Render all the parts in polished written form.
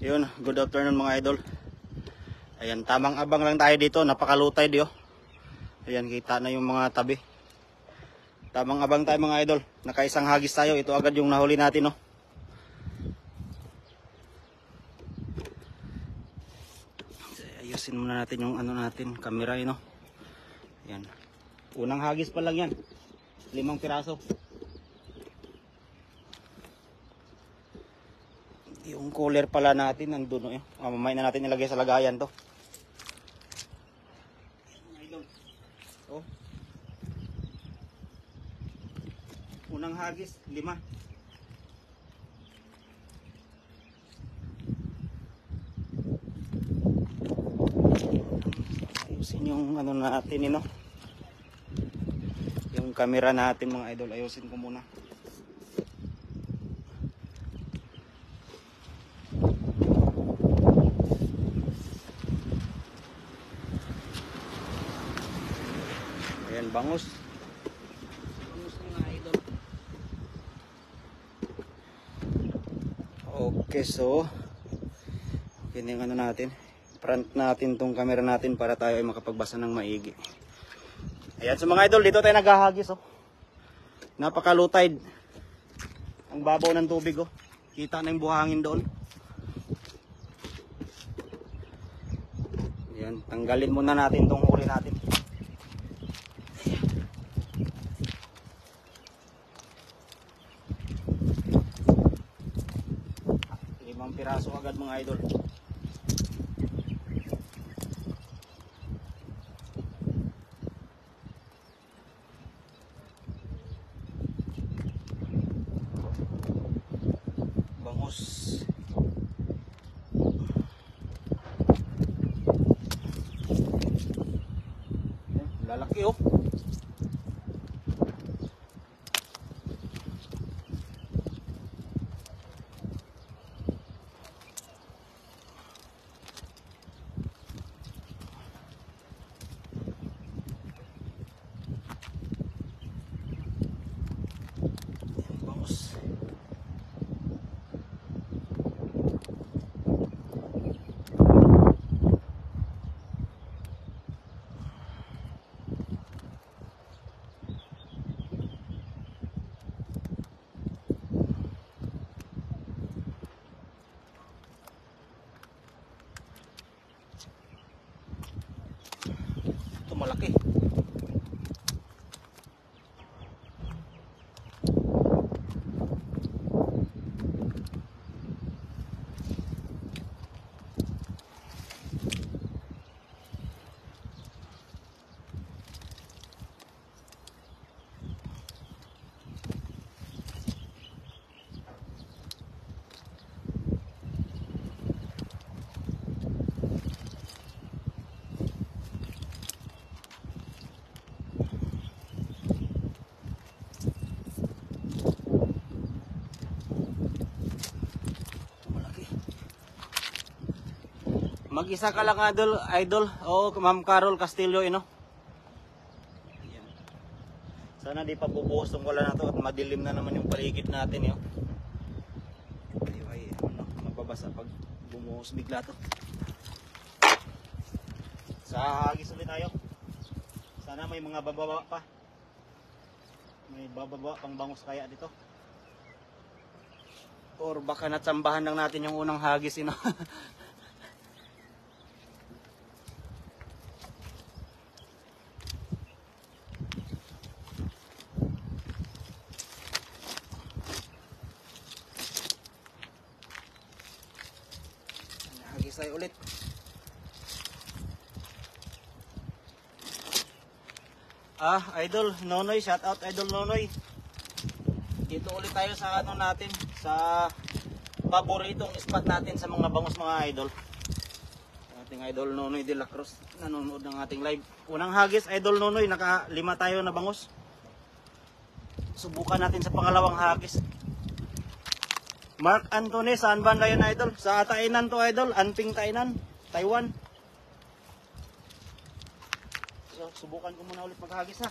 Yun, good afternoon mga idol. Ayan, tamang abang lang tayo dito, napakalutay dio. Ayan, kita na yung mga tabi. Tamang abang tayo mga idol, nakaisang hagis tayo, ito agad yung nahuli natin, no. Ayusin muna natin yung ano natin, camera, no. Ayan, unang hagis pa lang yan, 5 piraso. Yung cooler pala natin nandun, no. Mamaya na natin nilagay sa lagayan to. Oh. Unang hagis, 5. Ayusin yung ano natin, no. Yung camera natin mga idol, ayusin ko muna. Ayan, bangus. Bangus mga idol. Okay, so okay na yung ano natin. Front natin tong camera natin para tayo ay makapagbasa ng maigi. Ayan, so mga idol, dito tayo naghahagis, oh. Napakalutay. Ang babaw ng tubig, oh. Kita na yung buhangin doon. Ayan, tanggalin muna natin tong huli natin. 5 piraso agad mga idol. Bangus. Lalaki, oh. Ito malaki. Mag-isa ka lang idol. Oo, Ma'am Carol Castillo, no? Ayan. Sana di pa bubuhos tong wala na to at madilim na naman yung paligid natin, yo. Ay, ano, mababasa pag bumuhos bigla to. Sa hagis ulit tayo. Sana may mga bababa pa. May bababa pang bangus kaya dito. Or baka natsambahan lang natin yung unang hagis, no? Hagis tayo ulit. Idol Nonoy, shout out Idol Nonoy. Dito ulit tayo sa ano natin, sa paboritong spot natin sa mga bangus mga idol. Ating Idol Nonoy de la Cruz nanonood ng ating live. Unang hagis Idol Nonoy, naka 5 tayo na bangus. Subukan natin sa pangalawang hagis. Mark Anthony, saan ba yun idol? Sa Tainan to idol, Anping Tainan, Taiwan. So, subukan ko muna ulit maghagis ha.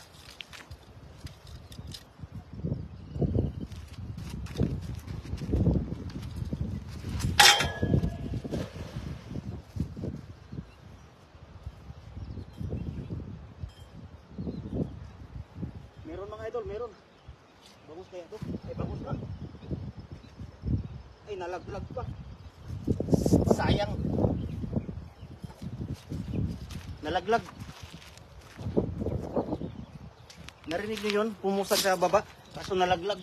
nalaglag pa. Sayang. Nalaglag. Narinig niyo yun? Pumusag sa baba. Kaso nalaglag.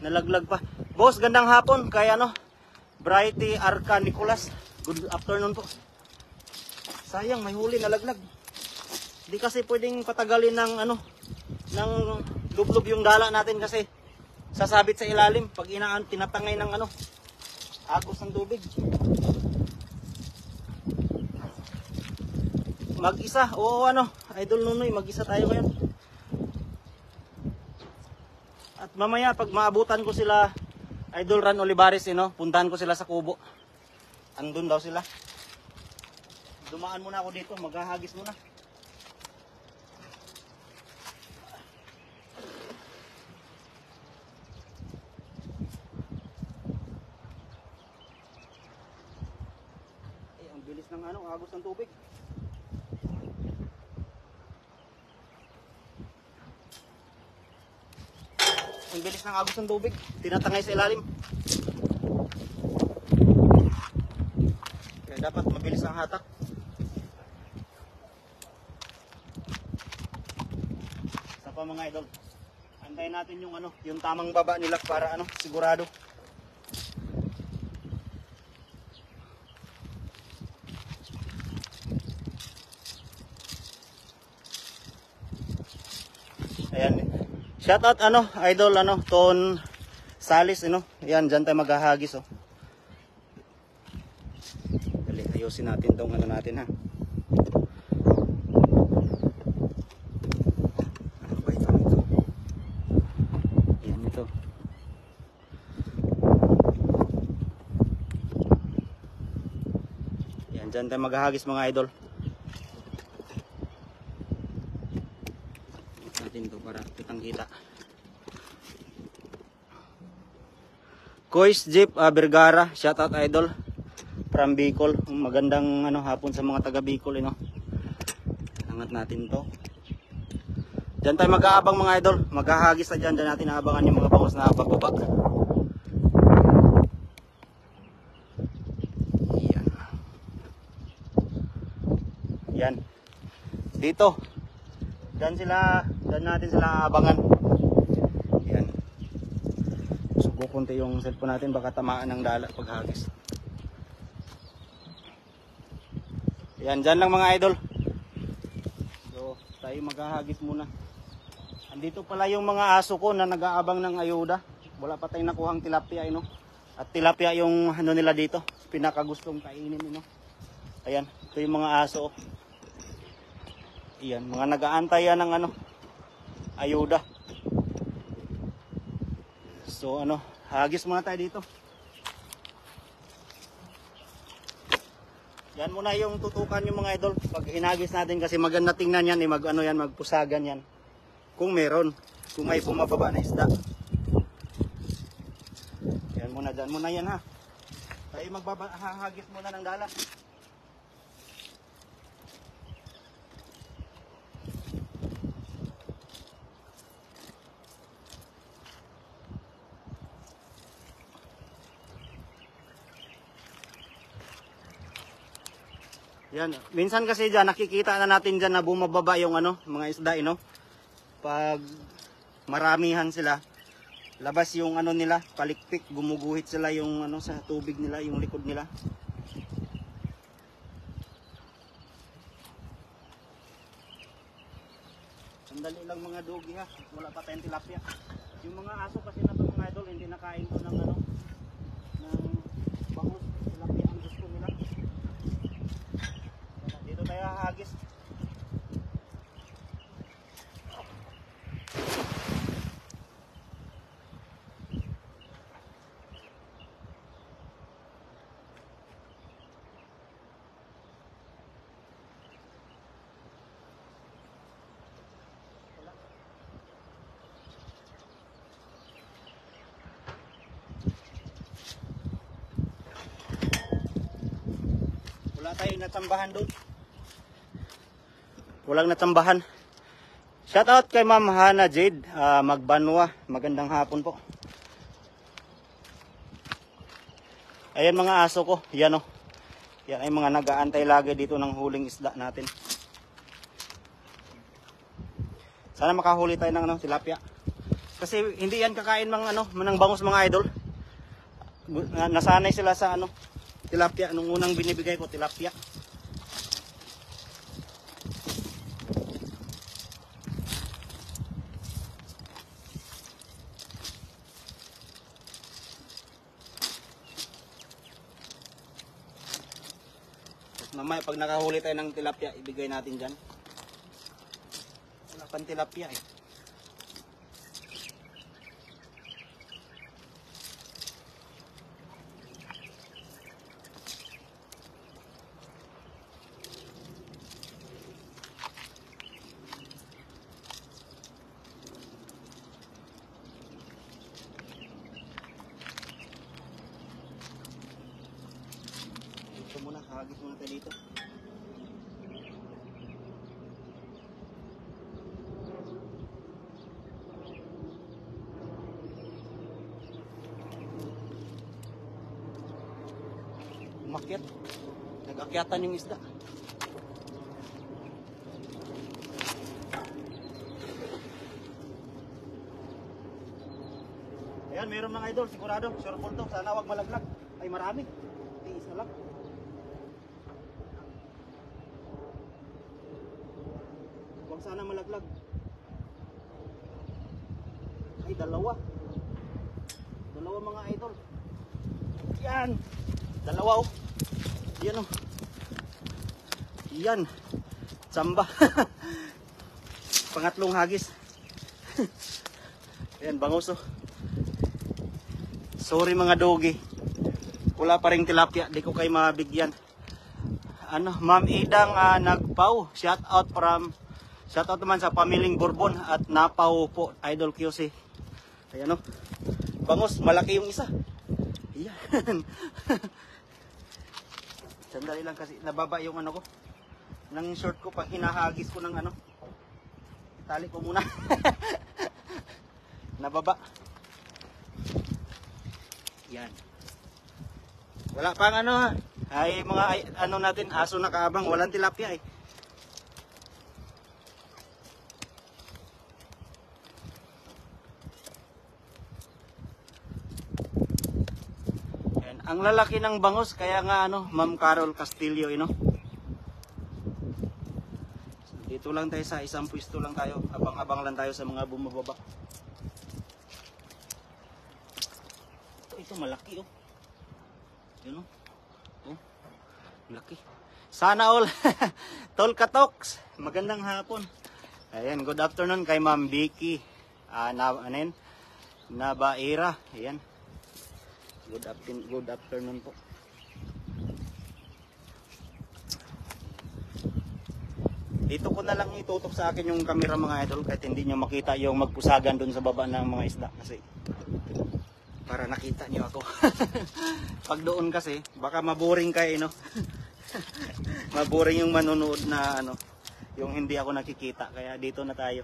Nalaglag pa. Boss, gandang hapon. Kaya ano, Brighty Arca Nicolas. Good afternoon po. Sayang, may huli, nalaglag. Di kasi pwedeng patagalin ng ano, ng lublob yung dala natin kasi sasabit sa ilalim pag tinatangay ng ano, agos ng tubig. Mag-isa, oo ano, Idol Nunoy, mag-isa tayo ngayon. At mamaya pag maabutan ko sila, Idol Ran Olivares, puntahan ko sila sa kubo. Andun daw sila. Dumaan muna ako dito, maghahagis muna. Ang bilis ng ano, agos ng tubig. Ang bilis ng agos ng tubig, tinatangay sa ilalim. Kaya dapat mabilis ang hatak. Sa pa mga idol, antayin natin yung ano, yung tamang baba nila para ano, sigurado. Ayan. Shoutout ano, Idol ano, Ton Salis Ayan, diyan tayo maghahagis Dali, ayusin natin tong ano natin ha. Ano ba ito? Ayan ito. Ayan, diyan tayo maghahagis mga idol. Natin to para kitang-kita. Kois Jeep Vergara, shout out idol from Bicol. Magandang ano hapon sa mga taga Bicol Angat natin to. Diyan tayo mag-aabang mga idol, maghahagis na diyan natin aabangan yung mga bangos na pagbaba. Yan. Yan. Dito. Diyan natin sila aabangan. Yan. Sugo konti yung cellphone natin, baka tamaan ng dala paghagis. Yan, dyan lang mga idol. So, tayo maghahagis muna. Andito pala yung mga aso ko na nag-aabang ng ayuda. Wala pa tayong nakuhang tilapia At tilapia yung ano nila dito, pinakagustong kainin Ayan, ito yung mga aso. Ayan, mga nag-aantay yan ng ano, ayuda. So hagis muna tayo dito. Yan muna yung tutukan yung mga idol. Pag hinagis natin kasi maganda tingnan yan, magpusagan yan. Kung meron, kung may bumababa na isda. Yan muna, dyan muna yan ha. Tayo maghahagis muna ng dala. Yan, minsan kasi diyan nakikita na natin diyan na bumababa yung mga isda Pag maramihan sila, labas yung nila, palikpik, gumuguhit sila yung sa tubig nila, yung likod nila. Sandali lang mga dogi ha, wala pa tayong tilapia. Yung mga aso kasi na to mga idol, hindi nakain to ng ng bangus, tilapia ang gusto nila. Dito tayo hagis. Wala tayong natambahan doon. Walang natambahan. Shout out kay Ma'am Hana Jade Magbanwa. Magandang hapon po. Ayan mga aso ko. Yan o. Yan ay mga nag-aantay lagi dito ng huling isda natin. Sana makahuli tayo ng tilapia. Kasi hindi yan kakain ng bangus mga idol. Nasanay sila sa tilapia. Nung unang binibigay ko tilapia. Mamaya pag nakahuli tayo ng tilapia, ibigay natin dyan. Wala pang tilapia eh. Muna, hagis muna tayo dito. Umakyat. Nag-akyatan yung isda. Ayan, mayroon mga idol, sigurado. Sure full to. Sana wag malaglag. Ay marami. Tiis na lang. Sana malaglag. Ay dalawa mga idol. Yan, dalawa oh. Yan oh. Yan, samba. Pangatlong hagis. Yan, bangus oh. Sorry mga dogi, wala pa ring tilapia, di ko kayo mabigyan. Ma'am Idang Nagpaw, shout out naman sa pamiling Bourbon at Napaw po, Idol QC. Ayan o. Bangus, malaki yung isa. Ayan. Sandali lang kasi nababa yung ko. Nang short ko pag hinahagis ko ng itali ko muna. Nababa. Yan. Wala pang ay mga natin, aso na kaabang, walang tilapia eh. Ang lalaki ng bangus, kaya nga Ma'am Carol Castillo, dito lang tayo sa isang pwesto lang tayo, abang-abang lang tayo sa mga bumababa. Ito malaki oh. Yun oh. Oh, malaki. Sana all. Tol Katoks, magandang hapon. Ayan, good afternoon kay Ma'am Vicky. Nabaira. Ayan. Good afternoon po. Dito ko na lang itutok sa akin yung camera mga idol, kahit hindi nyo makita yung magpusagan dun sa baba ng mga isda, kasi para nakita nyo ako. Pag doon kasi baka maboring kayo maboring yung manonood na yung hindi ako nakikita, kaya dito na tayo.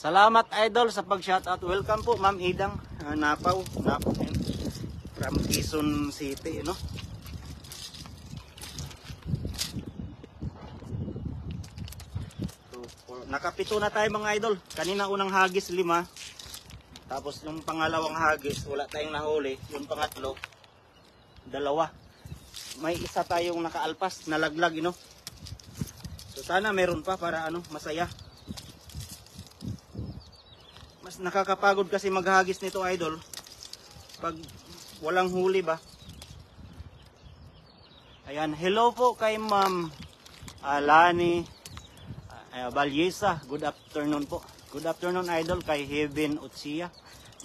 Salamat idol sa pag-shoutout. Welcome po Ma'am Idang Napaw from Quezon City, Nakapito na tayo mga idol. Kanina unang hagis 5. Tapos yung pangalawang hagis wala tayong nahuli. Yung pangatlo 2. May isa tayong nakaalpas, nalaglag, So sana meron pa para masaya. Mas nakakapagod kasi maghagis nito idol pag walang huli ba. Ayan, hello po kay Ma'am Alani Balyesa, good afternoon po. Good afternoon idol kay Heaven Utsia.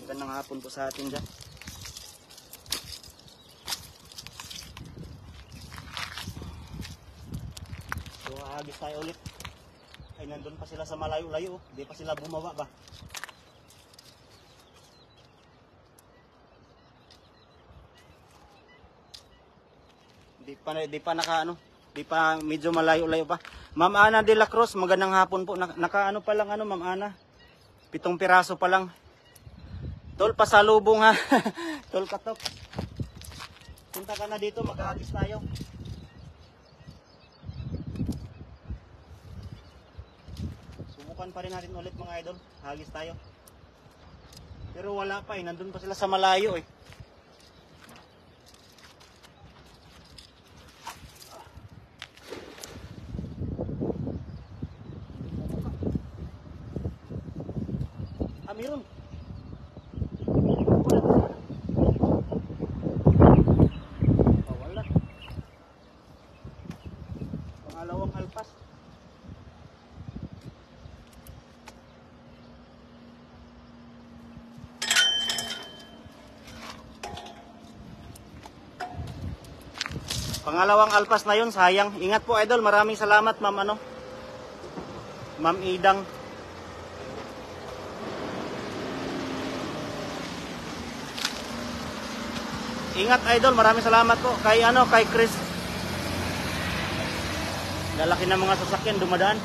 Magandang hapon po sa atin dyan. So hagis tayo ulit. Ay nandun pa sila sa malayo-layo, hindi pa sila bumaba ba. Di pa medyo malayo-layo pa. Ma'am Ana de la Cruz, magandang hapon po. Naka pa lang Ma'am Ana. 7 piraso pa lang. Tol, pasalubong ha. Tol Katok. Punta ka na dito, mag-aagis tayo. Subukan pa rin natin ulit mga idol. Hagis tayo. Pero wala pa eh. Nandun pa sila sa malayo eh. Ah, meron. Wala. Pangalawang alpas. Pangalawang alpas na yun, sayang. Ingat po idol, maraming salamat ma'am Ma'am Idang. Ingat idol, maraming salamat po kay kay Chris. Lalaki ng mga sasakyan dumadaan.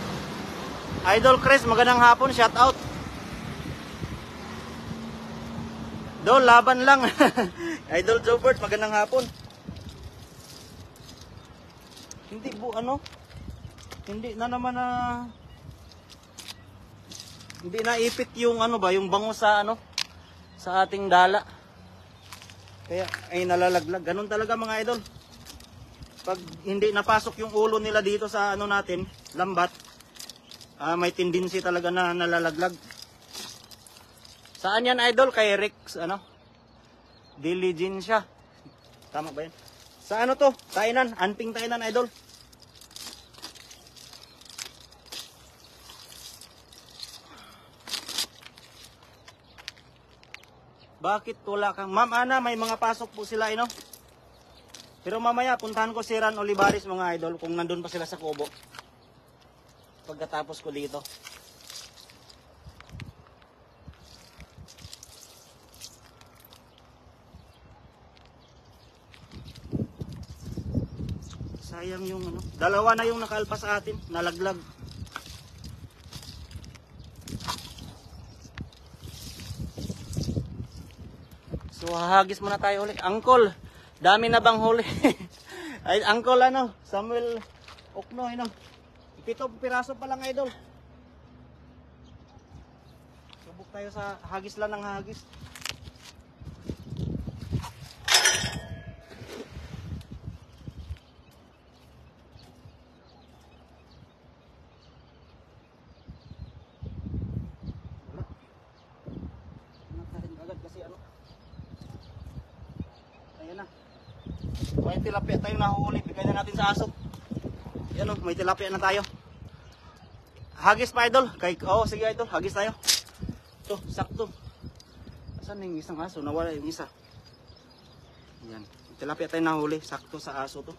Idol Chris, magandang hapon, shout out. Dol, laban lang. Idol Jobert, magandang hapon. Hindi hindi na naman hindi na ipit yung yung bango sa sa ating dala. Kaya ay nalalaglag. Ganun talaga mga idol. Pag hindi napasok yung ulo nila dito sa natin, lambat, may tendency talaga na nalalaglag. Saan yan idol? Kay Rex Diligensya. Tama ba yan? Sa to? Tainan, Anping Tainan idol. Bakit wala kang... Ma'am Ana, may mga pasok po sila, Pero mamaya, puntahan ko si Ran Olivares, mga idol, kung nandun pa sila sa kubo. Pagkatapos ko dito. Sayang yung dalawa na yung nakalpas sa atin, nalaglag. So hahagis muna tayo ulit. Angkol, dami na bang huli? Ay, Angkol Samuel Okno, 7 piraso pa lang idol. Subok tayo sa hagis lang ng hagis. May tilapia tayo nahuhuli, bigay na natin sa aso. Yan may tilapia na tayo. Hagis pa idol. Sige idol, hagis tayo. Ito, sakto. Asan yung isang aso? Nawala yung isa. Yan, tilapia tayo nahuli, sakto sa aso to.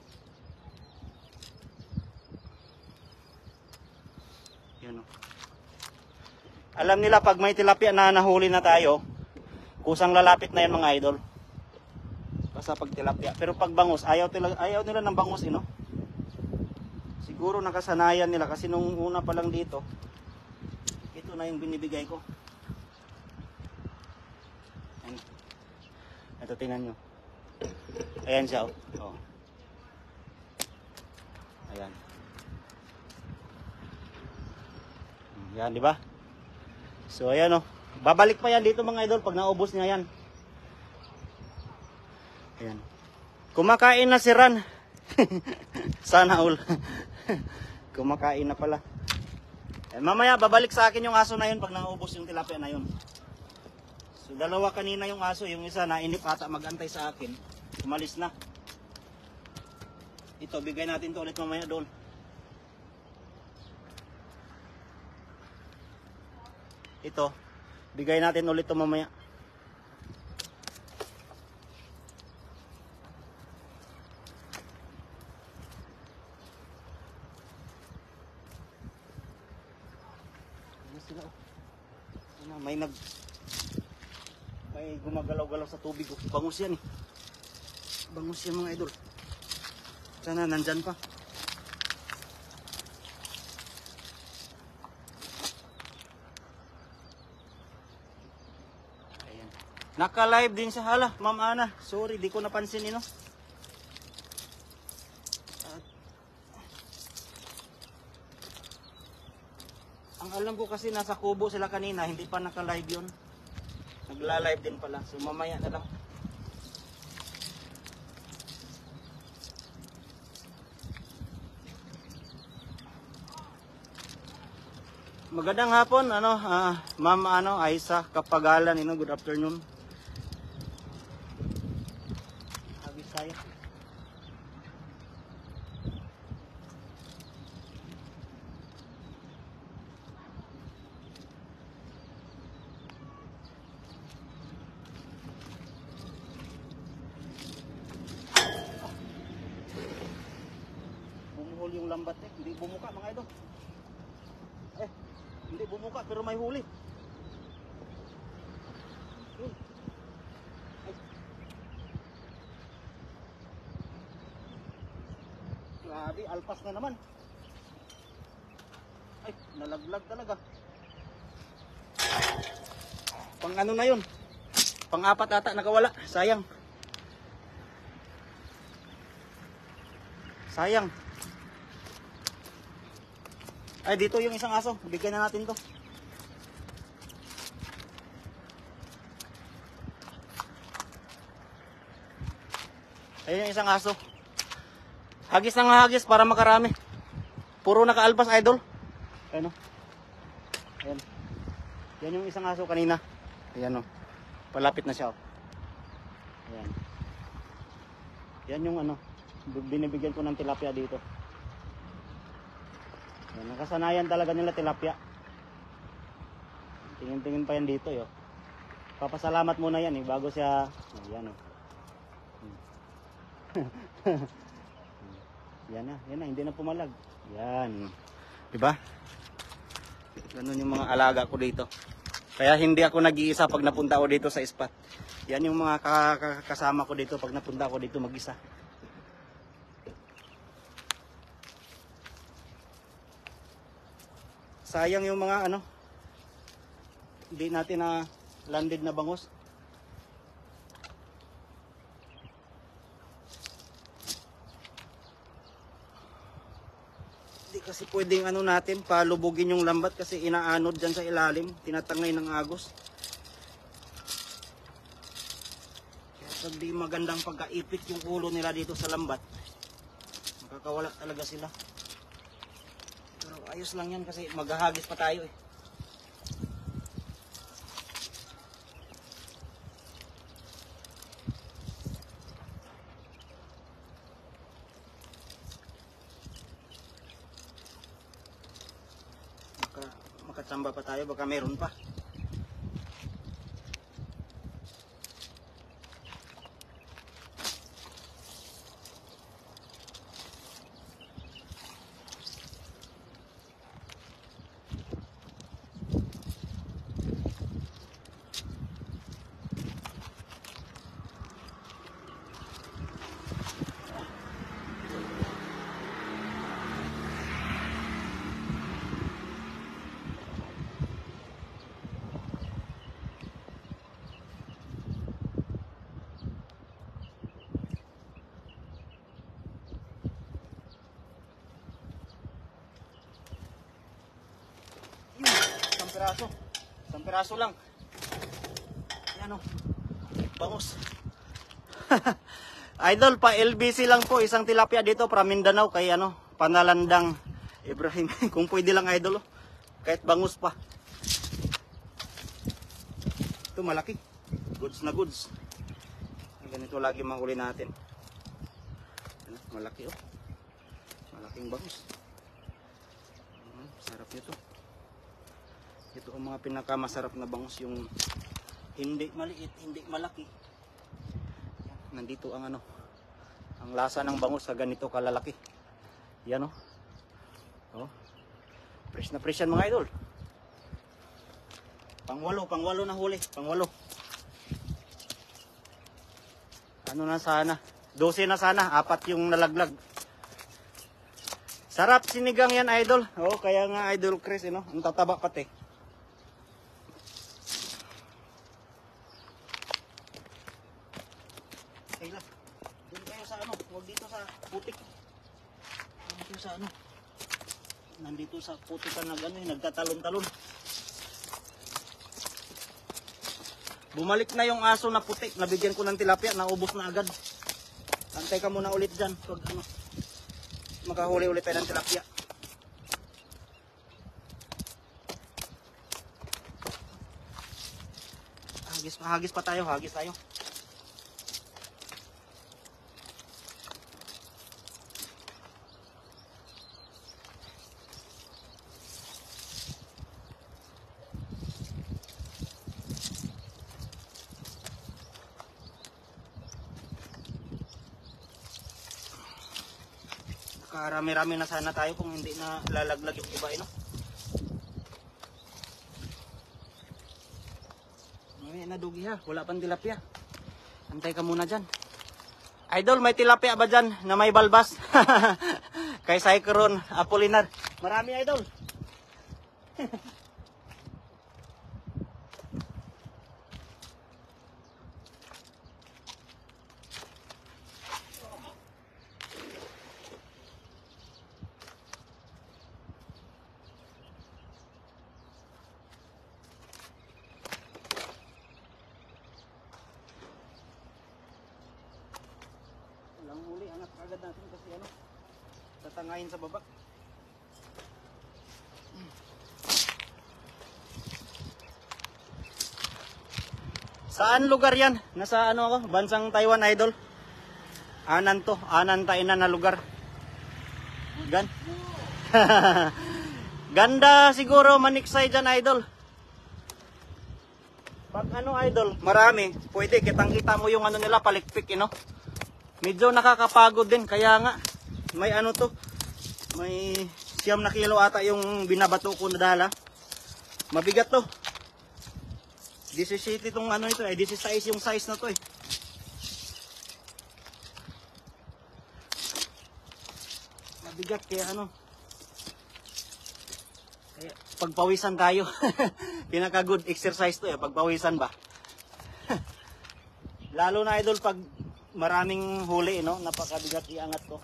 Yan Alam nila pag may tilapia na nahuli na tayo, kusang lalapit na yan mga idol. Sa pagtilapia. Pero pag bangus, ayaw nila ng bangus, Siguro nakasanayan nila kasi nung una pa lang dito, ito na yung binibigay ko. Ayan. Ito, tingnan nyo. Ayan siya, oh. Ayan. Yan, di ba? So, ayan, babalik pa yan dito mga idol pag naubos niya yan. Ayan. Kumakain na si Ran. Sana all. Kumakain na pala. Mamaya babalik sa akin yung aso na yun pag naubos yung tilapia na yun. So dalawa kanina yung aso, yung isa nainip ata magantay sa akin. Umalis na. Ito, bigay natin to ulit mamaya doon. Ito, bigay natin ulit to mamaya. May gumagalaw-galaw sa tubig. Bangus yan Bangus yan mga idol. Sana nandyan pa. Ayan. Naka-live din siya. Hala, Ma'am Ana. Sorry, di ko napansin no. Ang alam ko kasi nasa kubo sila kanina, hindi pa naka-live yun. Nagla-live din pala. So mamaya na lang. Magandang hapon, Ma'am Aisa Kapagalan, good afternoon. Habis saya. Bumuhol yung lambat hindi bumuka mga idol. Hindi bumuka pero may huli. Grabe, alpas na naman. Ay, nalaglag talaga. Pang ano na yun? Pang-apat ata nakawala. Sayang. Sayang. Ay, dito yung isang aso. Bigyan na natin to. Ayun yung isang aso. Hagis ng hagis para makarami. Puro nakaalpas, idol. Ayan o. Ayan. Yan yung isang aso kanina. Ayan o. Palapit na siya o. Ayan. Yan yung binibigyan ko ng tilapia dito. Yan, nakasanayan talaga nila tilapia. Tingin-tingin pa yan dito yo. Papasalamat muna yan bago siya. Yan o. Yan na, hindi na pumalag. Yan. Diba? Ganun yung mga alaga ko dito. Kaya hindi ako nag-iisa pag napunta ako dito sa spot. Yan yung mga kasama ko dito pag napunta ako dito mag-isa. Sayang yung mga hindi natin na landed na bangus. Hindi kasi pwedeng natin palubugin yung lambat kasi inaanod dyan sa ilalim, tinatangay ng agos. Kaya pag di magandang pagkaipit yung ulo nila dito sa lambat, makakawala talaga sila. Ayos lang yan kasi maghahagis pa tayo Makatsamba pa tayo, baka meron pa. Isang piraso lang. Yan bangus. Idol, pa LBC lang po, isang tilapia dito from Mindanao kay Panalandang Ibrahim. Kung pwede lang idol, kahit bangus pa. Ito malaki. Goods na goods. Ganito lagi manghuli natin. Malaki malaking bangus. Sarap nito. Ito ang mga pinakamasarap na bangus, yung hindi maliit, hindi malaki. Nandito ang ang lasa ng bangus sa ganito kalalaki. Yan fresh na fresh yan mga idol. Pangwalo na huli, pangwalo. Na sana? 12 na sana, 4 yung nalaglag. Sarap sinigang yan idol. Kaya nga Idol Chris, ang tataba pati. putik. Nandito sa ano? Nandito sa putikan na gano'n, nagtatalon-talon. Bumalik na yung aso na putik. Nabigyan ko ng tilapia, naubos na agad. Antay ka muna ulit dyan. Pag ano, makahuli ulit tayo ng tilapia. Hagis pa tayo, hagis tayo. Nakarami-rami na sana tayo kung hindi na lalaglag yung iba, no? May nadugi ha, wala pang tilapia. Antay ka muna dyan. Idol, may tilapia ba dyan na may balbas? Kay Cyclone Apolinar. Marami, idol. Walang huli, angat agad natin kasi ano, tatangayin sa baba. Saan lugar yan? Nasa ano ako? Bansang Taiwan, idol. Anan to, Anan Tainan na lugar. Ganda siguro maniksay dyan, idol. Pag ano, idol, marami, pwede kitang-kita mo yung ano nila, palikpik, you know? Medyo nakakapagod din, kaya nga, may ano to, may 9 kilo ata yung binabato ko na dala. Mabigat to. 17 itong ano ito, 16 yung size na to eh. Mabigat, kaya ano, kaya pagpawisan tayo. Pinaka good exercise to eh, pagpawisan ba. Lalo na, idol, pag maraming huli, no? Napakabigat iangat ko.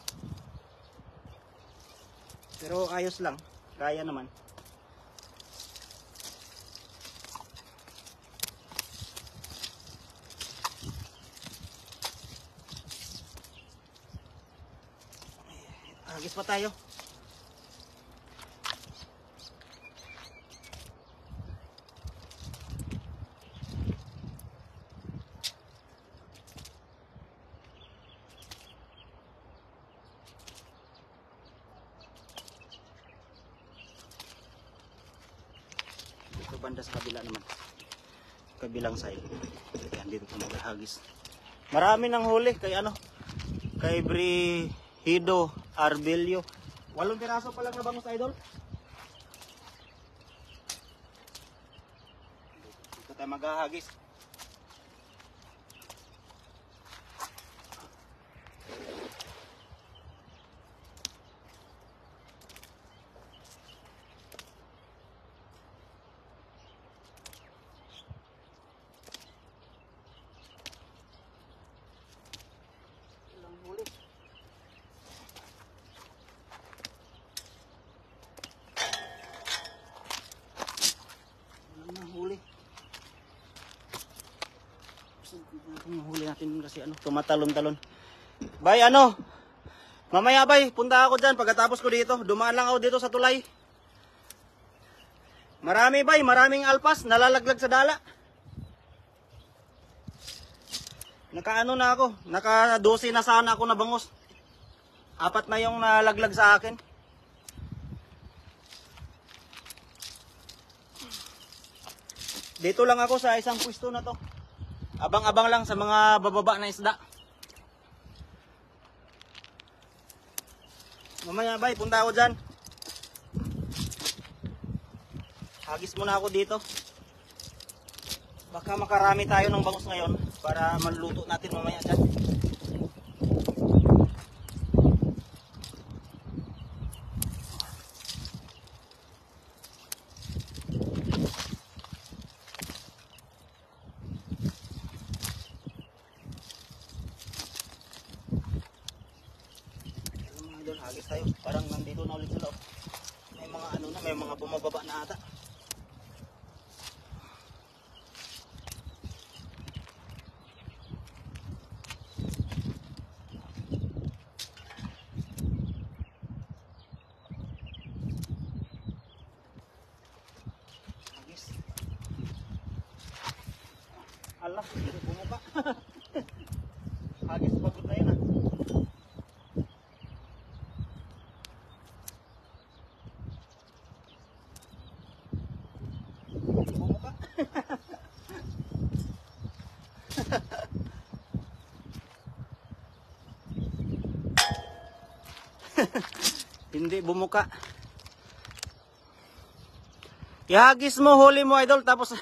Pero ayos lang, kaya naman. Hagis pa tayo. Dito banda sa kabila naman. Kabilang side. Yan, dito ko maghahagis. Marami ng huli kay ano? Kay Brihido Arbelio. 8 piraso pa lang na bangus, idol. Dito tayo maghahagis. Ilang huli. Huli. Ang huli natin kasi ano, tumatalon-talon. Bay, ano? Mamaya, bay, punta ako dyan pagkatapos ko dito. Dumaan lang ako dito sa tulay. Marami, bay, maraming alpas nalalaglag sa dala. Nakaano na ako, naka-12 na sana ako na bangus. 4 na yung nalaglag sa akin. Dito lang ako sa isang pwesto na to. Abang-abang lang sa mga bababa na isda. Mamaya, bay, punta ako dyan. Hagis muna ako dito. Baka makarami tayo ng bangus ngayon para maluto natin mamaya dyan. tayo. Parang nandito na ulit sila. May mga ano na, may mga bumababa na ata. Allah, hindi bumuka. Hagis pagod na yun ah. Hindi bumuka. Hindi bumuka. Ihagis mo, huli mo idol, tapos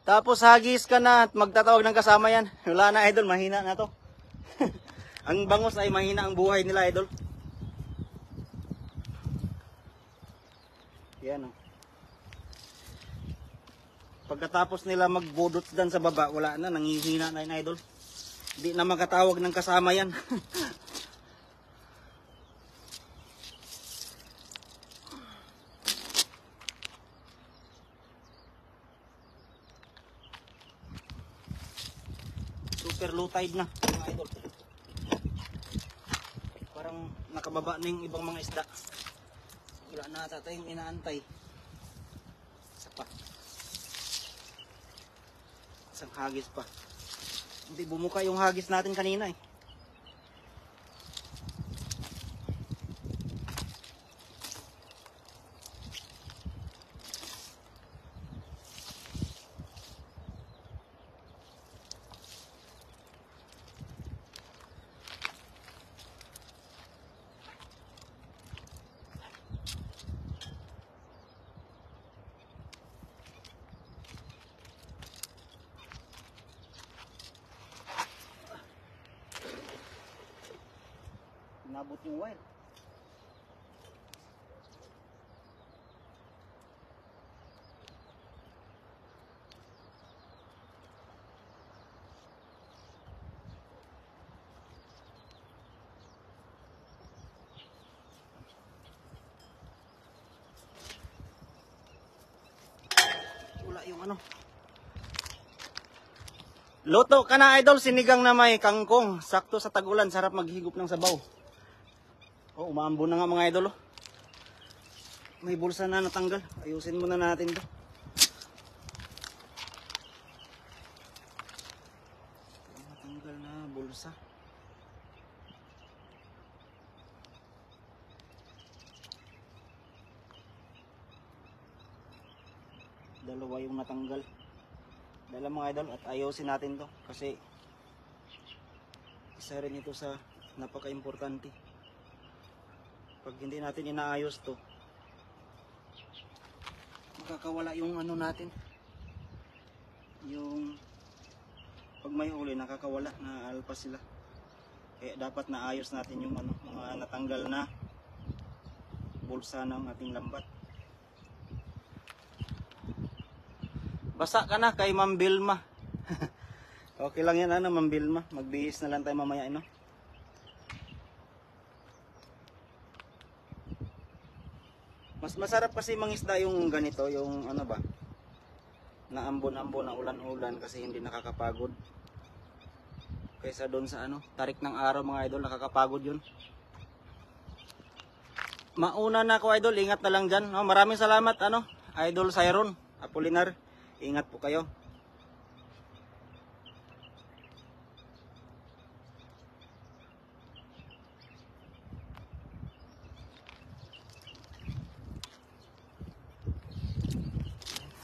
tapos hagis ka na at magtatawag ng kasama yan. Wala na idol, mahina na to. Ang bangos ay mahina ang buhay nila idol. Yan o. Pagkatapos nila magbudot dan sa baba, wala na, nangihina na yun idol. Hindi na makatawag ng kasama yan. Super low tide na mga idol. Parang nakababa na yung ibang mga isda. Wala na ata tayong inaantay. Isa pa. Isang hagis pa. Hindi bumuka yung hagis natin kanina eh. Nabot yung wire. Wala yung ano. Luto ka na idol, sinigang na may kangkong. Sakto sa tag-ulan, sarap maghigop ng sabaw. Oh, umaambon na nga mga idol. Oh. May bulsa na natanggal. Ayusin muna natin to. Natanggal na bulsa. Dalawa yung natanggal. Dala mga idol at ayusin natin to kasi isa rin ito sa napaka-importante. Pag hindi natin inaayos to, makakawala yung ano natin, yung pag may huli nakakawala, na alpas sila. Kaya dapat naayos natin yung ano, mga natanggal na bulsa ng ating lambat. Basa ka na kay Ma'am Bilma. Okay lang yan ano, Ma'am Bilma, magbihis na lang tayo mamaya no. Mas masarap kasi mangisda yung ganito, yung ano ba, na ambon-ambon na ulan-ulan kasi hindi nakakapagod. Kaysa doon sa ano, tarik ng araw mga idol, nakakapagod yun. Mauna na ako idol, ingat na lang dyan. Oh, maraming salamat ano, Idol Siron Apolinar, ingat po kayo.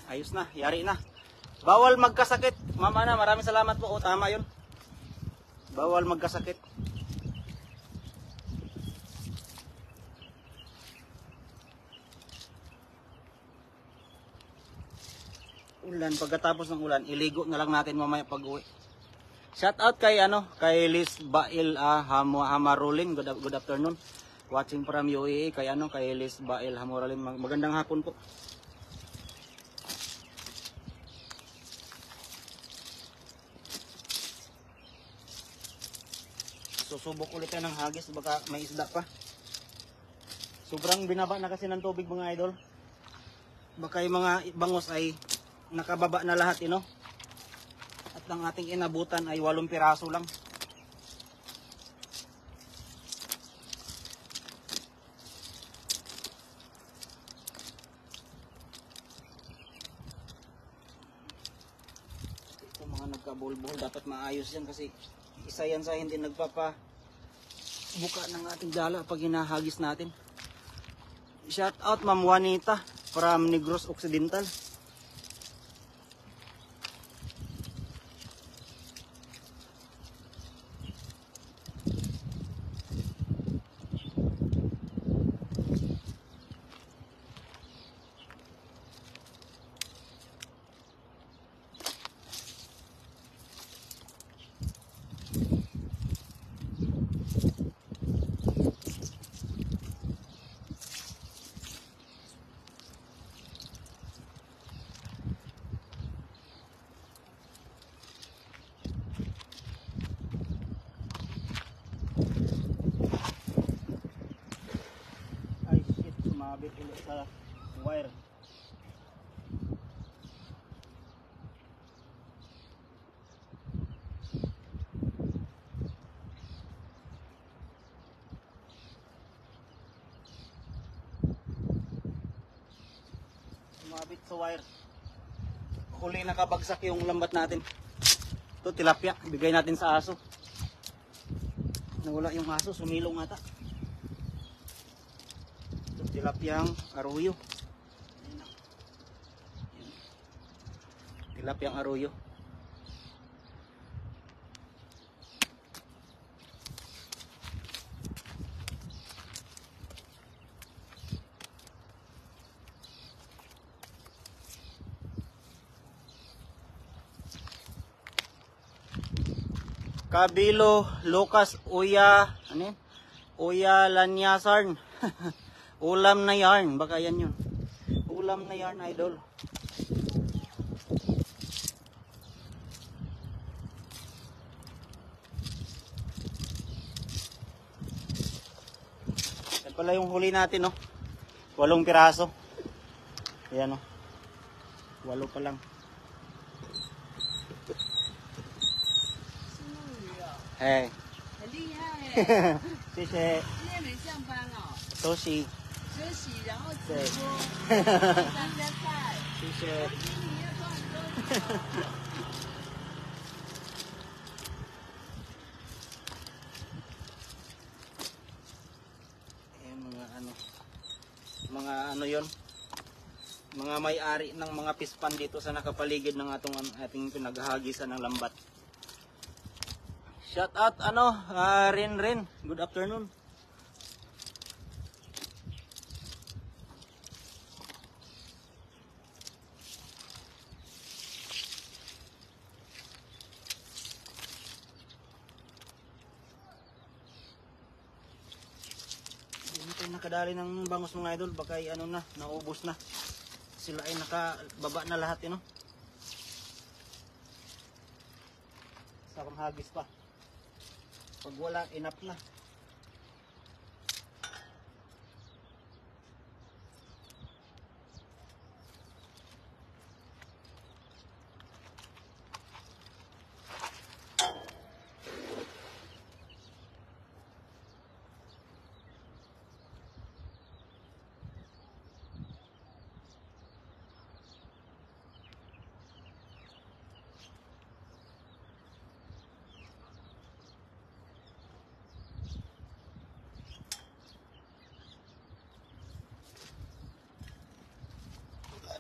Ayos na, yari na. Bawal magkasakit. Mama na, maraming salamat po. O, tama yun. Bawal magkasakit. Ulan, pagkatapos ng ulan, iligo na lang natin mamaya pag-uwi. Shout out kay ano, kay Liz Bail Hamarulin. Good afternoon. Watching from UAE kay ano, kay Liz Bail Hamarulin. Magandang hapon po. susubok ulit tayo ng hagis, baka may isda pa. Sobrang binaba na kasi ng tubig mga idol. Baka yung mga bangus ay nakababa na lahat, At ang ating inabutan ay 8 piraso lang. Ito mga nagkabulbul, dapat maayos yan kasi isa yan sa hindi nagpapabuka ng ating dala pag hinahagis natin. Shout out Ma'am Juanita from Negros Occidental. Sumabit ulit sa wire. Sumabit sa wire. Huli nakabagsak yung lambat natin. Ito tilapia, bigay natin sa aso. Nawala yung aso, sumilong ata. Tilapyang arroyo. Tilapyang arroyo. Kabilo, Lucas, Uya, ano yan? Uya Lanyasarn. Ulam na yarn, baka yan yun. Ulam na yarn, idol. Yan pala yung huli natin, 8 piraso. Ayan, 8 pa lang. Hey. 很厉害谢谢。今天没上班哦，休息。休息然后直对播，大家菜，谢谢。今天你要赚很多。 mga ano yon, mga may-ari ng mga pispan dito sa nakapaligid ng ating pinaghahagisan ng lambat. Shout out Rin, good afternoon. Nakadali ng bangus mga idol, baka ay naubos na. Sila ay nakababa na lahat, sa hagis pa. Pag wala, enough na.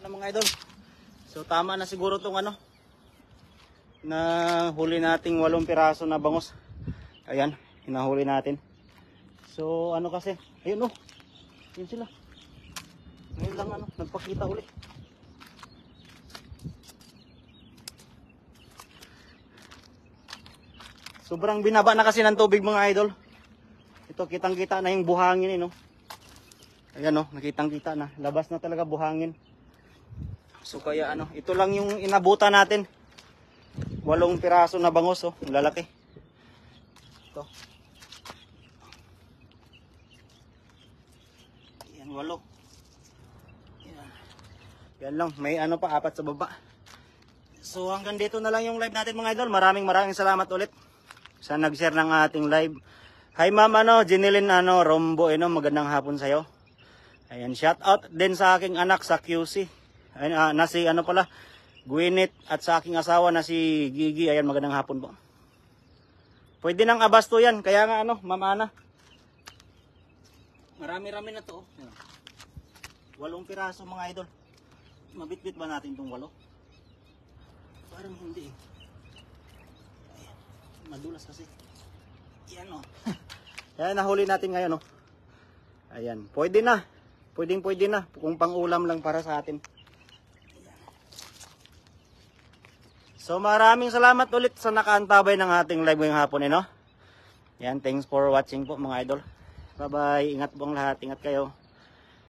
Mga idol, so tama na siguro tong na huli nating 8 piraso na bangus. Ayan, hinahuli natin. So kasi, ayun yun sila. Ngayon lang nagpakita uli. Sobrang binaba na kasi ng tubig mga idol. Ito kitang kita na yung buhangin Ayan nakitang kita na, labas na talaga buhangin. So kaya ito lang yung inabutan natin. 8 piraso na bangus, lalaki. Ito. 8. Yan. Yan lang, may ano pa, 4 sa baba. So hanggang dito na lang yung live natin mga idol. Maraming salamat ulit sa nag-share ng ating live. Hi ma'am Jeneline Rombo, magandang hapon sa'yo. Ayan, shout out din sa aking anak sa QC. Ayan, na si Gwyneth, at sa aking asawa na si Gigi. Ayan, magandang hapon po. Pwede nang abasto yan, kaya nga Ma'am Ana. Marami-rami na to. Ayan. 8 piraso mga idol. Mabitbit ba natin itong 8? Parang hindi eh. Ayan. Madulas kasi. Yan Yan, nahuli natin ngayon Ayan, pwede na. Pwede na. Kung pang-ulam lang para sa atin. Ayan. So maraming salamat ulit sa nakaantabay ng ating live ngayong hapon Yan, thanks for watching po mga idol. Bye bye. Ingat po ang lahat. Ingat kayo.